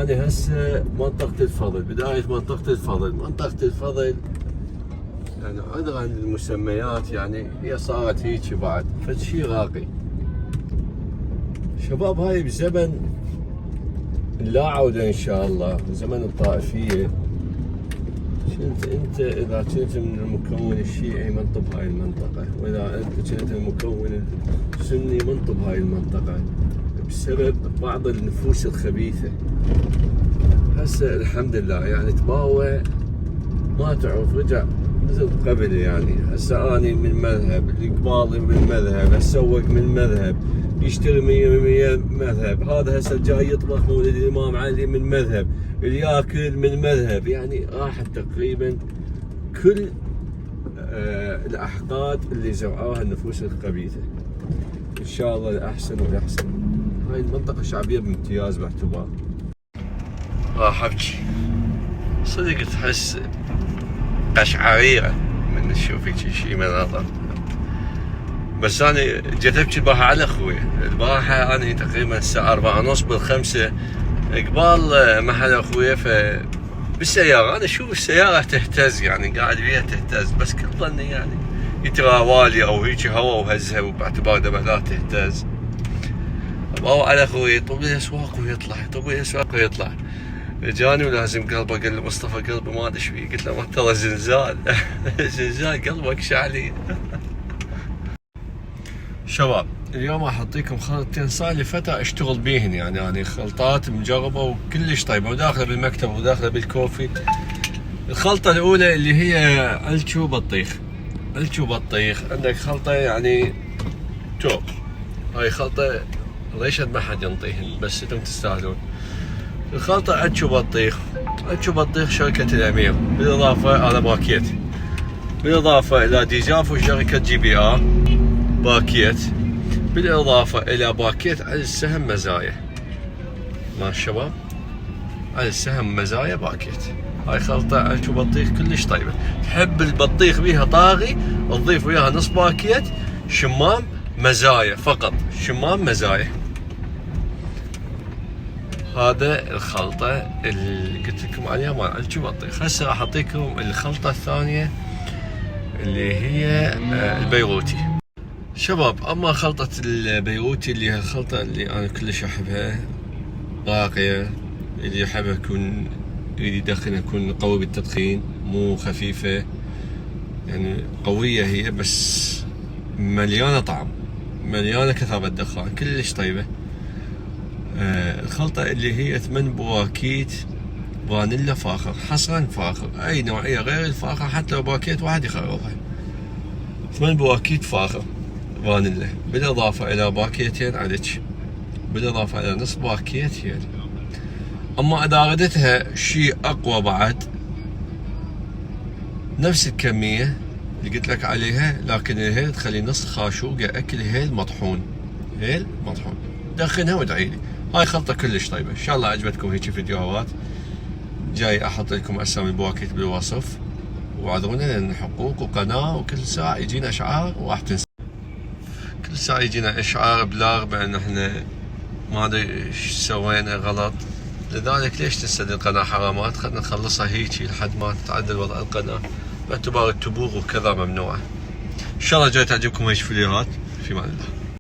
أنا هسه منطقة الفضل، بداية منطقة الفضل. منطقة الفضل يعني عذرا عن المسميات يعني هي صارت هيك بعد فشي راقي. شباب هاي بزمن لا عودة إن شاء الله، زمن الطائفية. انت اذا كنت من المكون الشيعي منطب هاي المنطقة، واذا انت كنت المكون السني منطب هاي المنطقة، بسبب بعض النفوس الخبيثة. هسه الحمد لله يعني تباوع ما تعرف، رجع مثل قبل. يعني هسه اني من مذهب، القباضي من مذهب، السوق من مذهب، يشتري 100 مذهب، هذا هسه جاي يطبخ مولد الامام علي من مذهب، اللي ياكل من مذهب. يعني راحت تقريبا كل الاحقاد اللي زرعوها النفوس الخبيثه. ان شاء الله الاحسن والاحسن. هاي المنطقه شعبيه بامتياز باعتبار. راح ابكي صدق، تحس قشعريره من تشوف هيك شيء مناظر. بس انا جيت ابكي البارحه على اخوي. البارحه انا تقريبا الساعه 4:30 بالخمسة قبال محل اخوي، بالسياره انا اشوف السياره تهتز، يعني قاعد بيها تهتز، بس كل ظني يعني يتراوالي او هيك هوا وهزها، وباعتبار دبلات تهتز. ابغى على اخوي طب لي اسواق ويطلع، طب لي اسواق ويطلع. جاني ولازم قلبه، قال لي مصطفى قلبي ما ادري ايش فيه. قلت له ما ترى زلزال زلزال قلبك شعلي. شباب اليوم راح اعطيكم خلطتين صار لي فتره اشتغل بيهن، يعني انا خلطات مجربه وكلش طيبه، وداخله بالمكتب وداخله بالكوفي. الخلطه الاولى اللي هي علشو بطيخ. علشو بطيخ عندك خلطه يعني توب. هاي خلطه الله يشهد ما حد ينطيهن، بس انتم تستاهلون. الخلطه علشو بطيخ. علشو بطيخ شركه الامير، بالاضافه الى باكيت، بالاضافه الى ديجاف وشركه جي بي ار باكيت، بالاضافه الى باكيت على السهم مزايا. مع الشباب على السهم مزايا باكيت. هاي خلطه علشو بطيخ كلش طيبه. تحب البطيخ بيها طاغي تضيف وياها نص باكيت شمام مزايا، فقط شمام مزايا. هذا الخلطه اللي قلت لكم عليها مال علشو بطيخ. هسه راح اعطيكم الخلطه الثانيه اللي هي البيروتي. شباب اما خلطة البيروتي اللي هي الخلطة اللي انا كلش احبها، راقية، اللي يحبها يكون يريد يدخن يكون قوي بالتدخين، مو خفيفة، يعني قوية هي بس مليانة طعم، مليانة كثافة دخان، كلش طيبة. الخلطة اللي هي 8 بواكيت فانيلا فاخر، حصرا فاخر، اي نوعية غير الفاخر حتى لو باكيت واحد يخربها. 8 بواكيت فاخر فانيلا، بالاضافه الى باكيتين علج، بالاضافه الى نص باكيت هيل. اما اذا ردتها شيء اقوى بعد نفس الكميه اللي قلت لك عليها، لكن الهيل تخلي نص خاشوقه اكل هيل مطحون، هيل مطحون. دخنها وادعي لي. هاي خلطه كلش طيبه. ان شاء الله عجبتكم هيك فيديوهات. جاي احط لكم اسامي البواكيت بالوصف، واعذرونا لان حقوق وقناه، وكل ساعه يجينا اشعار وراح تنسى. كل ساعة يجينا اشعار بلاغ بان احنا ما ادري ايش سوينا غلط، لذلك ليش تنسد القناة حرامات؟ خلنا نخلصها هيجي لحد ما تتعدل وضع القناة، باعتبار التبوغ وكذا ممنوعة. ان شاء الله جاي تعجبكم هيك فيديوهات. في امان الله.